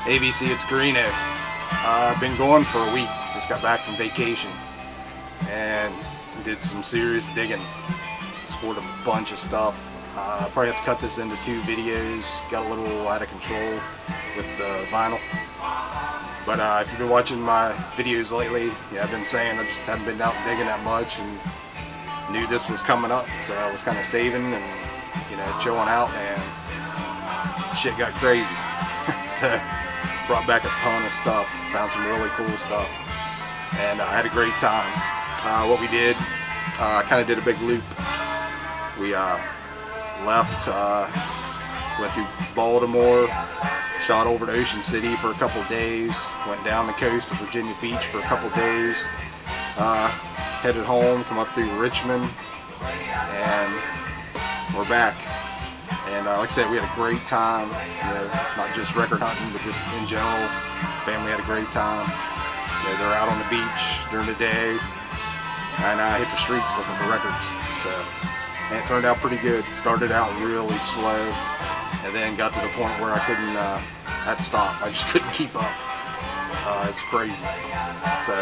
ABC, it's Greeno. I've been gone for a week. Just got back from vacation and did some serious digging. Scored a bunch of stuff. Probably have to cut this into 2 videos. Got a little out of control with the vinyl. But if you've been watching my videos lately, yeah, I've been saying I just haven't been out digging that much and knew this was coming up, so I was kind of saving and chilling out, and shit got crazy. So brought back a ton of stuff, found some really cool stuff, and I had a great time. What we did, kind of did a big loop. We left, went through Baltimore, shot over to Ocean City for a couple days, went down the coast to Virginia Beach for a couple days, headed home, come up through Richmond, and we're back. And like I said, we had a great time, not just record hunting, but just in general. Family had a great time. They're out on the beach during the day, and I hit the streets looking for records. So, and it turned out pretty good. Started out really slow, and then got to the point where I couldn't, I had to stop. I just couldn't keep up. It's crazy. So,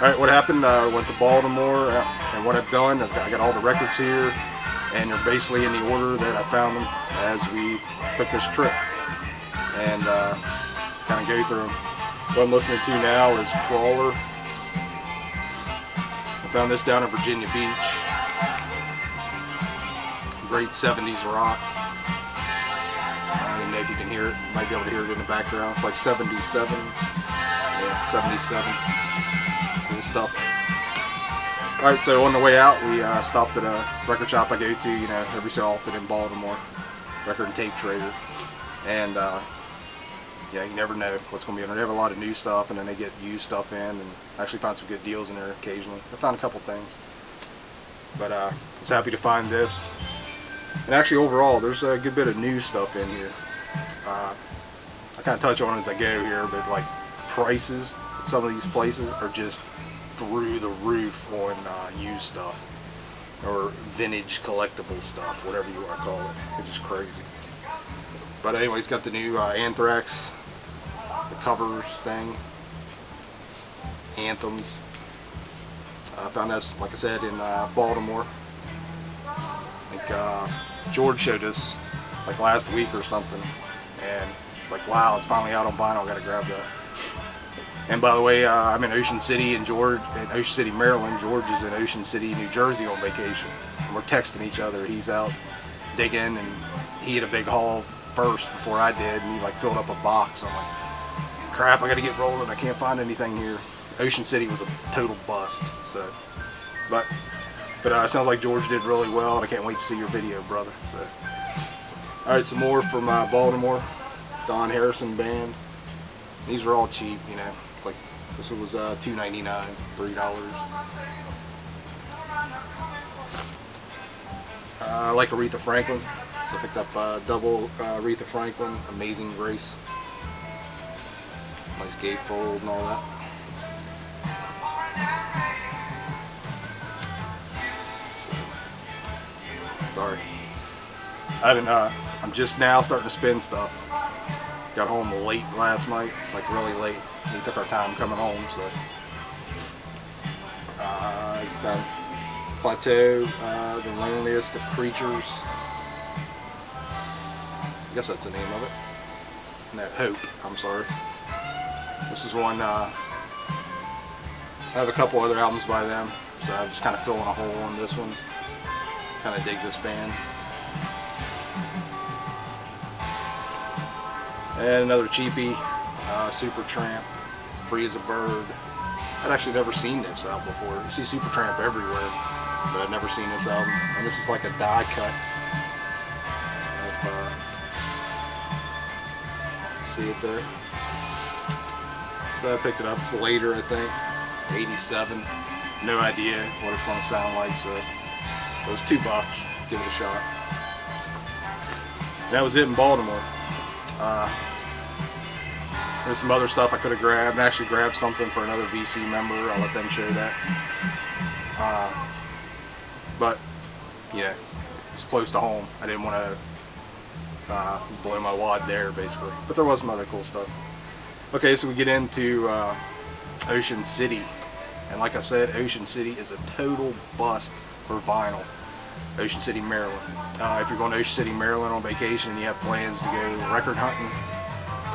alright, what happened, went to Baltimore, and what I've done, I got all the records here, and they're basically in the order that I found them as we took this trip. And kind of go through them. What I'm listening to now is Crawler. I found this down in Virginia Beach. Great 70s rock. I don't know if you can hear it. You might be able to hear it in the background. It's like 77. Yeah, 77. Cool stuff. Alright, so on the way out, we stopped at a record shop I go to, every so often in Baltimore. Record and tape trader. And, yeah, you never know what's going to be in there. They have a lot of new stuff, and then they get used stuff in, and actually find some good deals in there occasionally. I found a couple things. But I was happy to find this. And actually, overall, there's a good bit of new stuff in here. I kind of touch on it as I go here, but like prices at some of these places are just through the roof on used stuff or vintage collectible stuff, whatever you want to call it. It's just crazy. But anyways, got the new Anthrax, the covers thing, Anthems. I found this, like I said, in Baltimore. I think George showed us like last week or something, and it's like, wow, it's finally out on vinyl. Got to grab that. And by the way, I'm in Ocean City, in Ocean City, Maryland. George is in Ocean City, New Jersey on vacation. And we're texting each other. He's out digging, and he had a big haul first before I did, and he like filled up a box. I'm like, crap, I got to get rolling. I can't find anything here. Ocean City was a total bust. So, but it sounds like George did really well, and I can't wait to see your video, brother. So, all right, some more from Baltimore, Don Harrison Band. These are all cheap, Like this was $2.99, $3. I like Aretha Franklin, so I picked up double Aretha Franklin, Amazing Grace. Nice gatefold and all that. So, sorry, I'm just now starting to spin stuff. Got home late last night, like really late. We took our time coming home, so got Plateau, The Loneliest of Creatures. I guess that's the name of it. No, Hope. I'm sorry. This is one. I have a couple other albums by them, so I'm just kind of filling a hole on this one. Kind of dig this band. And another cheapie, Supertramp, Free as a Bird. I'd actually never seen this album before. You see Supertramp everywhere, but I've never seen this album. And this is like a die cut. See it there? So I picked it up. It's later, I think. 87. No idea what it's going to sound like, so it was $2. Give it a shot. And that was it in Baltimore. There's some other stuff I could have grabbed. I actually grabbed something for another VC member. I'll let them show that. But yeah, it's close to home. I didn't want to blow my wad there, basically. But there was some other cool stuff. Okay, so we get into Ocean City, and like I said, Ocean City is a total bust for vinyl. Ocean City, Maryland. If you're going to Ocean City, Maryland on vacation and you have plans to go record hunting,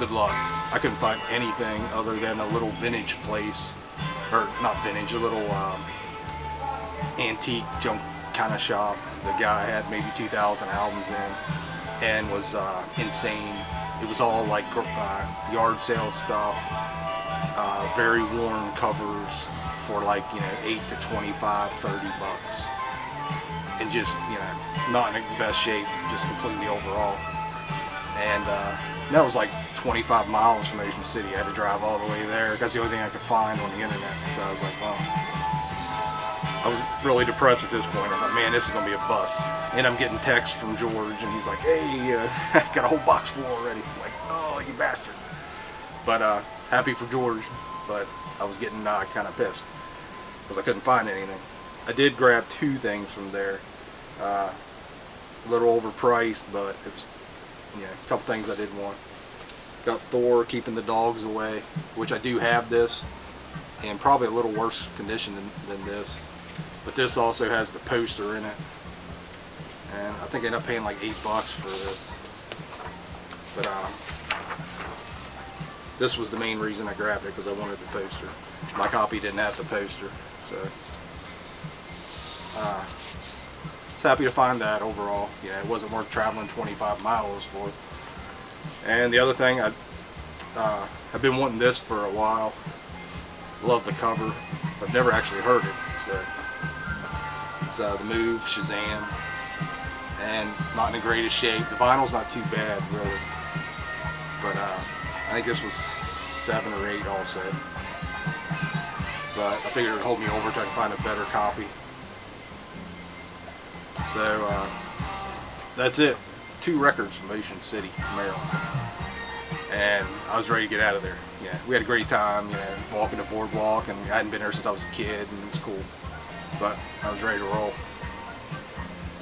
good luck. I couldn't find anything other than a little vintage place, or not vintage, a little antique junk kind of shop. The guy had maybe 2,000 albums in and was insane. It was all like yard sale stuff, very worn covers for like, you know, 8 to 25, 30 bucks. And just, you know, not in the best shape, just completely overall. And that was like 25 miles from Ocean City. I had to drive all the way there. That's the only thing I could find on the internet. So I was like, well, I was really depressed at this point. I thought, man, this is going to be a bust. And I'm getting texts from George, and he's like, hey, I got a whole box full already. I'm like, oh, you bastard. But happy for George, but I was getting kind of pissed because I couldn't find anything. I did grab 2 things from there. A little overpriced, but it was, you know, a couple things I did want. Got Thor, Keeping the Dogs Away, which I do have this, in probably a little worse condition than this. But this also has the poster in it, and I think I ended up paying like $8 for this. But this was the main reason I grabbed it, because I wanted the poster. My copy didn't have the poster, so I was happy to find that overall. You know, it wasn't worth traveling 25 miles for. And the other thing, I've been wanting this for a while. Love the cover, but never actually heard it. So it's The Move, Shazam, and not in the greatest shape. The vinyl's not too bad, really, but I think this was 7 or 8 also. But I figured it would hold me over till I could find a better copy. So that's it. 2 records from Ocean City, Maryland, and I was ready to get out of there. Yeah, we had a great time, you know, walking the boardwalk, and I hadn't been there since I was a kid, and it was cool. But I was ready to roll.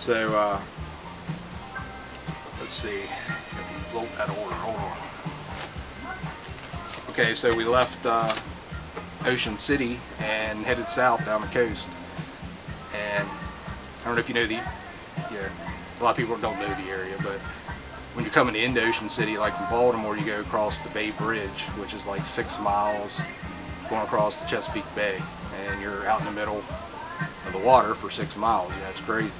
So let's see, vote that order. Hold on. Okay, so we left Ocean City and headed south down the coast, and I don't know if you know a lot of people don't know the area, but when you're coming into Ocean City, like from Baltimore, you go across the Bay Bridge, which is like 6 miles going across the Chesapeake Bay, and you're out in the middle of the water for 6 miles. Yeah, it's crazy.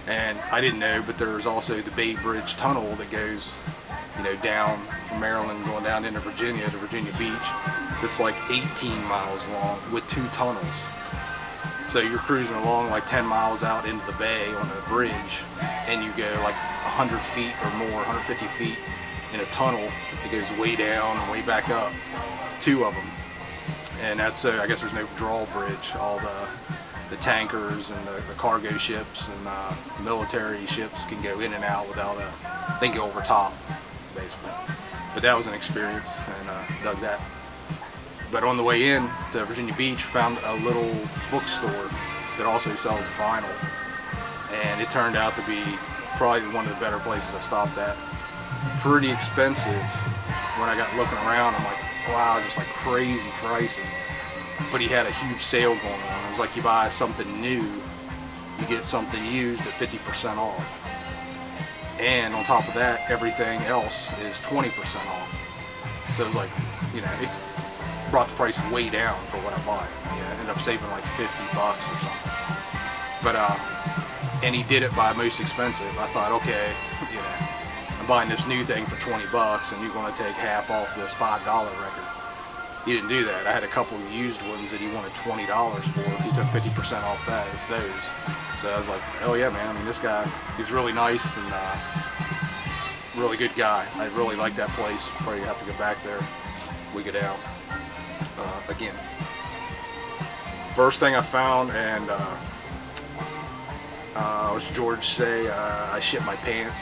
And I didn't know, but there's also the Bay Bridge Tunnel that goes, you know, down from Maryland, going down into Virginia to Virginia Beach. It's like 18 miles long with 2 tunnels. So you're cruising along like 10 miles out into the bay on a bridge, and you go like 100 feet or more, 150 feet in a tunnel that goes way down and way back up, 2 of them. And that's, I guess there's no drawbridge. All the tankers and the cargo ships and military ships can go in and out without they can go over top, basically. But that was an experience, and dug that. But on the way in to Virginia Beach, found a little bookstore that also sells vinyl, and it turned out to be probably one of the better places I stopped at. Pretty expensive. When I got looking around, I'm like, wow, just like crazy prices. But he had a huge sale going on. It was like you buy something new, you get something used at 50% off. And on top of that, everything else is 20% off. So it was like, you know, it brought the price way down for what I bought. Yeah, I ended up saving like $50 or something. But and he did it by most expensive. I thought, okay, you know, I'm buying this new thing for $20, and you're going to take half off this $5 record. He didn't do that. I had a couple of used ones that he wanted $20 for. He took 50% off those. So I was like, oh yeah, man. I mean, this guy, he's really nice and really good guy. I really like that place. Probably have to go back there. We get out. Again, first thing I found, and was George say I shit my pants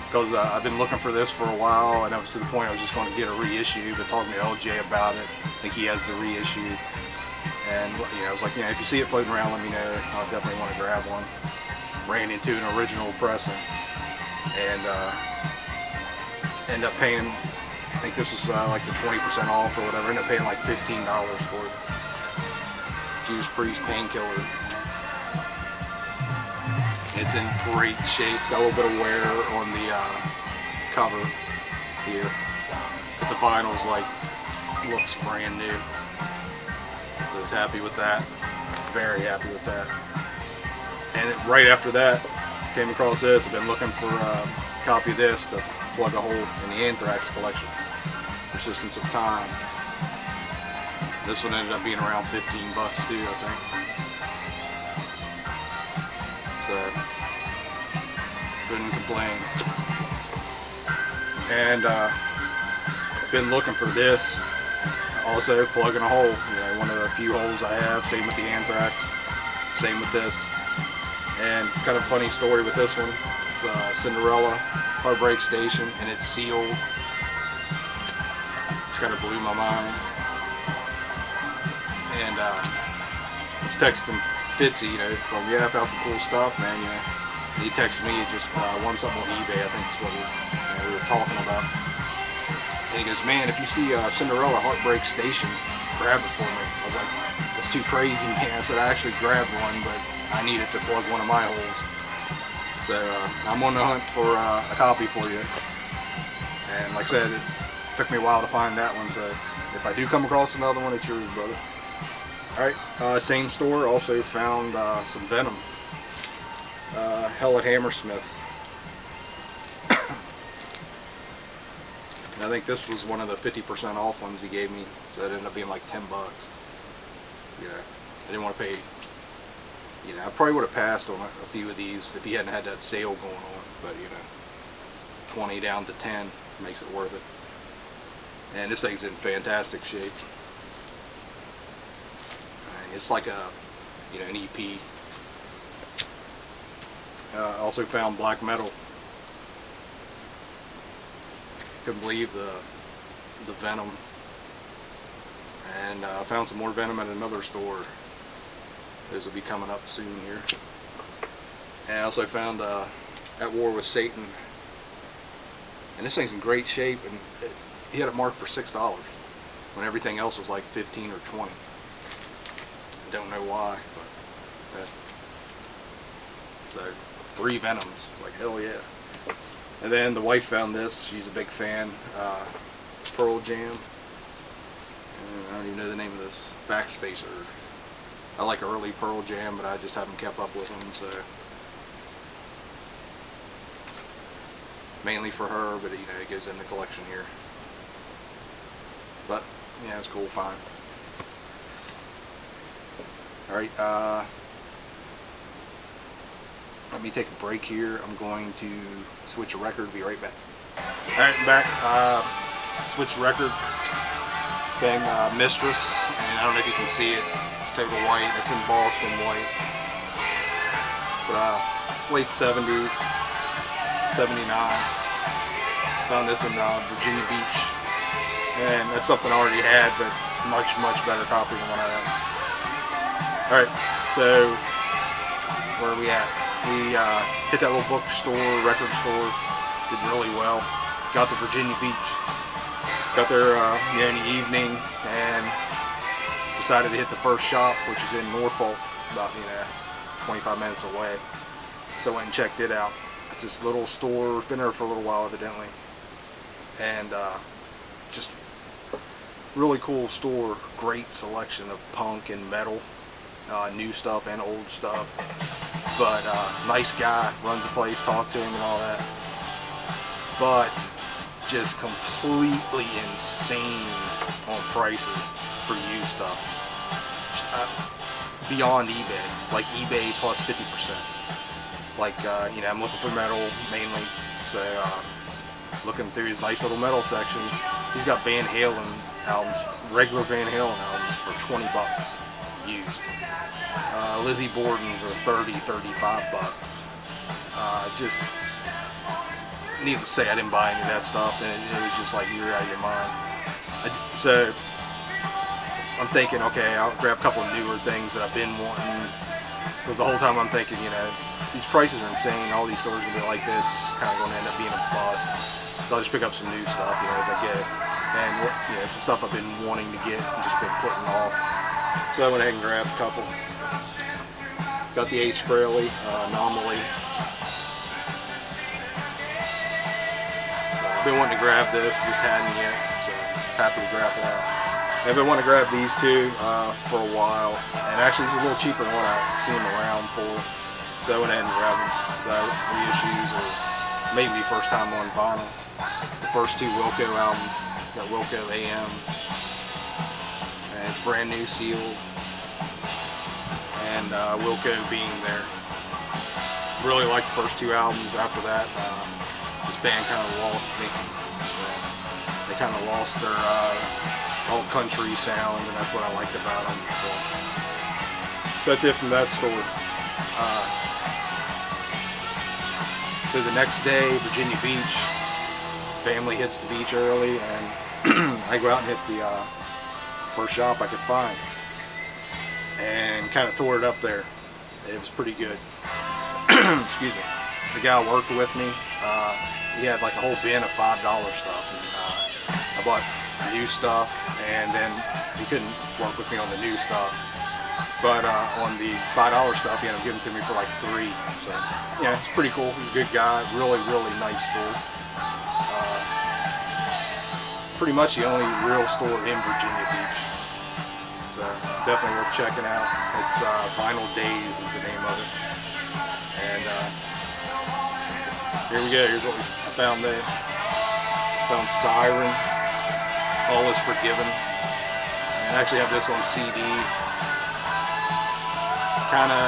because I've been looking for this for a while, and I was to the point I was just going to get a reissue, but talking to LJ about it, I think he has the reissue, and you know, I was like, yeah, if you see it floating around, let me know. I definitely want to grab one. Ran into an original pressing, and end up paying think this was like the 20% off or whatever. I ended up paying like $15 for it. Judas Priest Painkiller. It's in great shape. It's got a little bit of wear on the cover here, but the vinyl's like looks brand new. So I was happy with that. Very happy with that. And right after that, came across this. I've been looking for a copy of this to plug a hole in the Anthrax collection. Persistence of Time. This one ended up being around $15 too, I think. So couldn't complain. And I've been looking for this. Also plugging a hole. You know, one of the few holes I have. Same with the Anthrax. Same with this. And kind of funny story with this one. It's Cinderella Heartbreak Station, and it's sealed. It's kind of blew my mind. And I was texting Fitzy, you know, from yeah, I found some cool stuff, man. You know, and he texted me, just won something on eBay, I think is what we were talking about. And he goes, man, if you see Cinderella Heartbreak Station, grab it for me. I was like, that's too crazy, man. I said I actually grabbed one, but I needed to plug one of my holes. So I'm on the hunt for a copy for you. And like I said, it took me a while to find that one, so if I do come across another one, it's yours, brother. Alright, same store, also found some Venom. Hell at Hammersmith. And I think this was one of the 50% off ones he gave me, so it ended up being like $10. You know, I didn't want to pay. You know, I probably would have passed on a few of these if he hadn't had that sale going on, but you know, 20 down to 10 makes it worth it. And this thing's in fantastic shape. It's like a, you know, an EP. Also found black metal. Couldn't believe the Venom. And found some more Venom at another store. Those will be coming up soon here. And I also found At War with Satan. And this thing's in great shape, and he had it marked for $6 when everything else was like 15 or 20. I don't know why, but so 3 Venoms, like hell yeah. And then the wife found this. She's a big fan. Pearl Jam. And I don't even know the name of this. Backspacer. I like early Pearl Jam, but I just haven't kept up with them, so mainly for her, but you know, it goes in the collection here. But yeah, it's cool, fine. Alright, let me take a break here. I'm going to switch a record, be right back. Alright, I'm back. Switch record. It's been Mistress, and I don't know if you can see it. It's total white. It's in Boston white. But late 70s, 79. Found this in Virginia Beach. And that's something I already had, but much better copy than what I have. Alright, so where are we at? We hit that little bookstore, record store, did really well. Got to Virginia Beach, got there you know, in the evening, and decided to hit the first shop, which is in Norfolk, about 25 minutes away. So I went and checked it out. It's this little store, been there for a little while evidently, and just really cool store, great selection of punk and metal, new stuff and old stuff. But nice guy, runs the place, talk to him and all that. But just completely insane on prices for used stuff. Beyond eBay, like eBay plus 50%. Like you know, I'm looking for metal mainly, so looking through his nice little metal section. He's got Van Halen albums, regular Van Halen albums for $20 used. Lizzie Borden's are $30, $35. Just needless to say, I didn't buy any of that stuff, and it was just like, you're out of your mind. So I'm thinking, okay, I'll grab a couple of newer things that I've been wanting. Because the whole time I'm thinking, you know, these prices are insane. All these stores are going to be like this. It's kind of going to end up being a bust. So I'll just pick up some new stuff, you know, as I get it. and some stuff I've been wanting to get and just been putting off. So I went ahead and grabbed a couple. Got the Ace Frehley Anomaly. So I've been wanting to grab this, just hadn't yet, so happy to grab that. I've been wanting to grab these two for a while, and actually it's a little cheaper than what I've seen them around for. So I went ahead and grabbed them. The reissues, or maybe first time on vinyl. The first two Wilco albums, got Wilco AM, and it's brand new sealed, and Wilco being there. Really liked the first two albums. After that, this band kind of lost me. They kind of lost their alt country sound, and that's what I liked about them. So that's it from that store. So the next day, Virginia Beach, family hits the beach early, and I go out and hit the first shop I could find, and kind of tore it up there. It was pretty good. Excuse me. The guy who worked with me, he had like a whole bin of $5 stuff, and I bought new stuff, and then he couldn't work with me on the new stuff. But on the $5 stuff, he ended up giving it to me for like $3. So, yeah, it's pretty cool. He's a good guy. Really, really nice store. Pretty much the only real store in Virginia Beach. So, definitely worth checking out. It's Vinyl Days is the name of it. And here we go. Here's what I found there. Found Siren. All is Forgiven. And I actually have this on CD. Kind of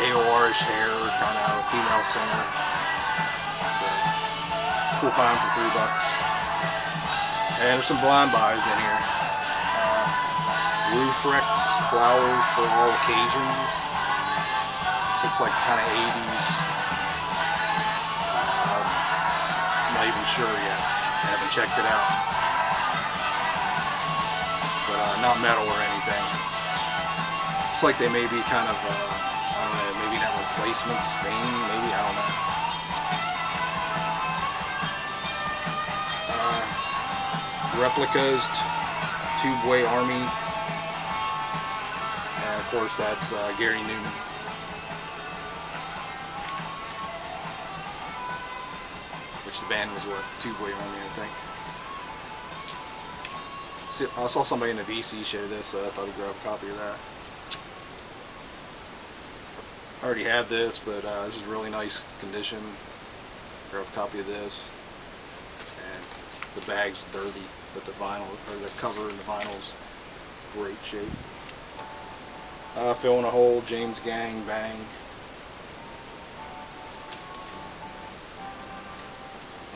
AOR-ish hair, kind of female singer. So, cool find for $3. And there's some blind buys in here. Roof Rex, Flowers for All Occasions. So it's like kind of 80s. I'm not even sure yet. I haven't checked it out. But not metal or anything. Looks like they may be kind of, I don't know, maybe not replacements, maybe, I don't know. Replicas, Tubeway Army, and of course that's Gary Newman. Which the band was what? Tubeway Army, I think. See, I saw somebody in the VC show this, so I thought I'd grab a copy of that. I already had this, but this is really nice condition. Grab a copy of this. And the bag's dirty, but the vinyl, or the cover and the vinyl's great shape. Fill in a Hole, James Gang Bang.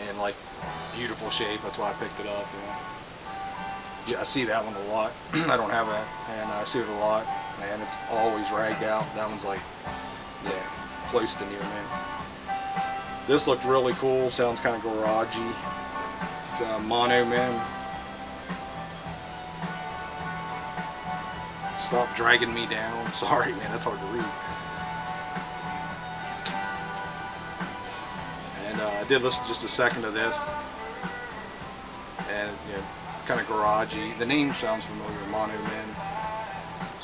And like beautiful shape, that's why I picked it up. Yeah, I see that one a lot. I don't have that, and I see it a lot, and it's always ragged out. That one's like, yeah, close to near mint. This looked really cool. Sounds kind of garagey. It's Mono Men. Stop Dragging Me Down. Sorry, man, that's hard to read. And I did listen just a second of this, and kind of garagey. The name sounds familiar, Mono Men.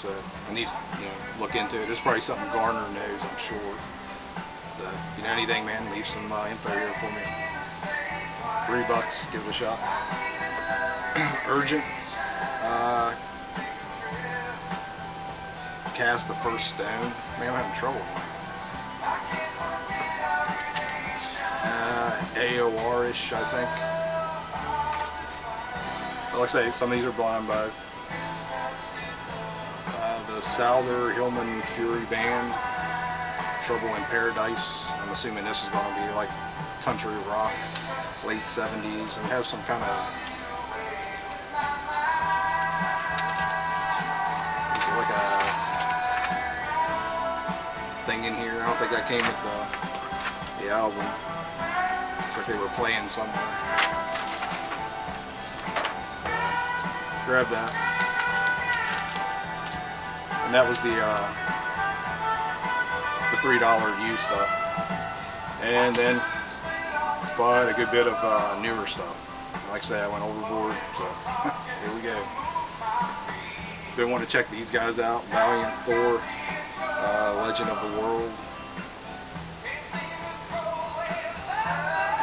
So I need to look into it. There's probably something Garner knows, I'm sure. So, anything, man, leave some info here for me. $3, give it a shot. Urgent. Cast the First Stone. Man, I'm having trouble. AOR-ish, I think. Like I say, some of these are blind buys. The Souther Hillman Fury Band, Trouble in Paradise. I'm assuming this is going to be like country rock, late 70s, and it has some kind of, there's like a thing in here. I don't think that came with the album. Looks like they were playing somewhere. Grab that. And that was the $3 used stuff. And then bought a good bit of newer stuff. Like I said, I went overboard, so here we go. If you want to check these guys out, Valiant Thor, Legend of the World.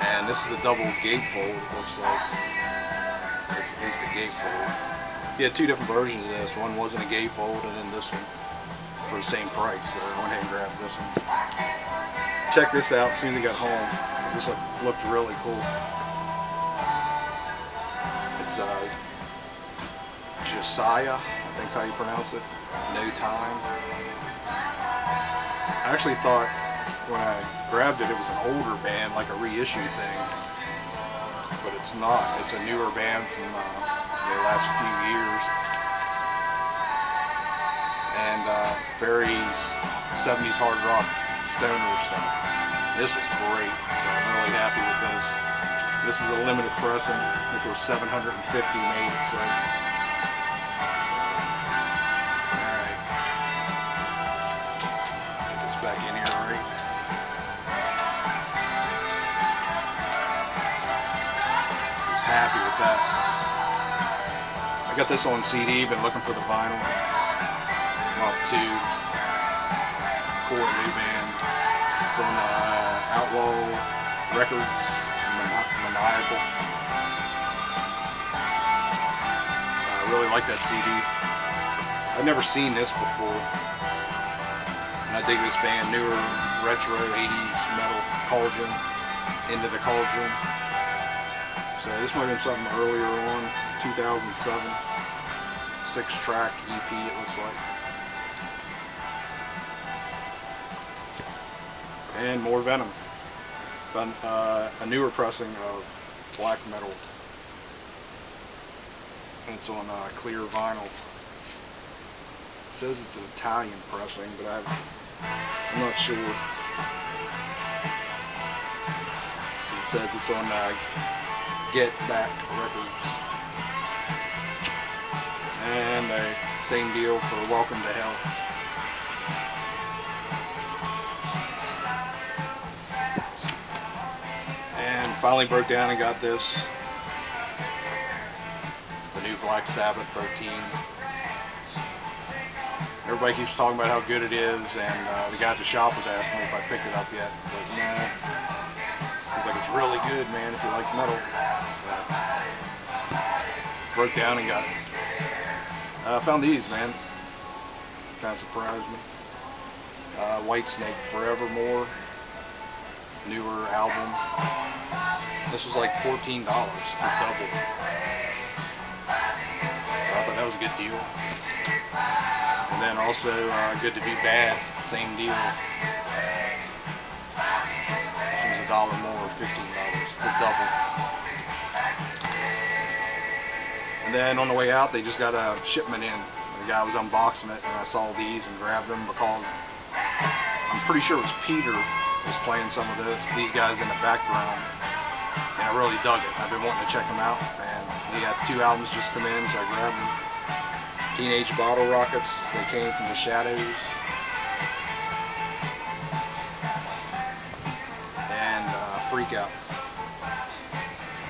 And this is a double gatefold, it looks like. It's at least a gatefold. He had two different versions of this. One wasn't a gatefold, and then this one for the same price. So I went ahead and grabbed this one. Check this out as soon as I got home, because this looked really cool. It's Josiah, I think is how you pronounce it. No Time. I actually thought when I grabbed it, it was an older band, like a reissue thing. But it's not. It's a newer band from the last few years. And very 70s hard rock stoner stuff. This was great, so I'm really happy with this. This is a limited pressing. I think there was 750 made, it says. Alright. Get this back in here, alright. I was happy with that. I got this on CD, been looking for the vinyl. I'm off to Core new band. It's on Outlaw Records, Maniacal. I really like that CD. I've never seen this before. And I dig this band, newer, retro, 80s metal, Cauldron, Into the Cauldron. So this might have been something earlier on, 2007. 6-track EP it looks like. And more Venom. A newer pressing of black metal. And it's on clear vinyl. It says it's an Italian pressing, but I'm not sure. It says it's on Get Back Records. And same deal for Welcome to Hell. Finally broke down and got this, the new Black Sabbath 13. Everybody keeps talking about how good it is, and the guy at the shop was asking me if I picked it up yet, but nah. He's like, it's really good, man, if you like metal. So broke down and got it. I found these, man. Kind of surprised me. Whitesnake, Forevermore, newer album. This was like $14 for double. So I thought that was a good deal. And then also Good to Be Bad, same deal. This was $1 more, $15. It's a double. And then on the way out, they just got a shipment in. The guy was unboxing it, and I saw these and grabbed them because I'm pretty sure it was Peter was playing some of these guys in the background. And I really dug it. I've been wanting to check them out, and they had 2 albums just come in, so I grabbed them. Teenage Bottle Rockets, They Came from the Shadows. And Freak Out.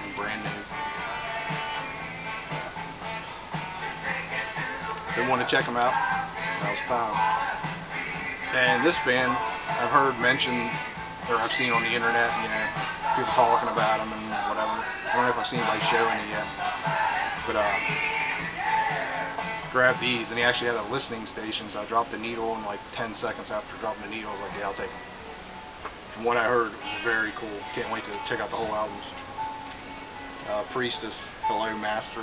And brand new. Been wanting to check them out. Now it's time. And this band, I've heard mentioned, or I've seen on the internet, you know, people talking about them and whatever. I don't know if I've seen anybody showing it yet. But grabbed these, and he actually had a listening station, so I dropped the needle, and like 10 seconds after dropping the needle, I was like, yeah, I'll take it. From what I heard, it was very cool. Can't wait to check out the whole albums. Priestess, Hello Master.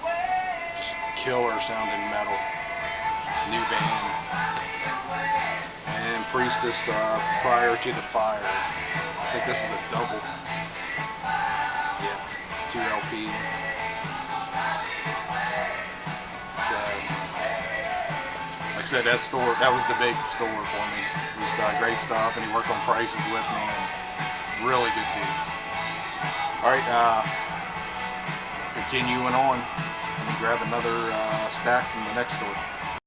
Just killer sounding metal. New band. And Priestess, Prior to the Fire. I think this is a double. Yeah, 2 LP. So, like I said, that was the big store for me. Just great stuff, and he worked on prices with me, and really good dude. Alright, continuing on. Let me grab another stack from the next store.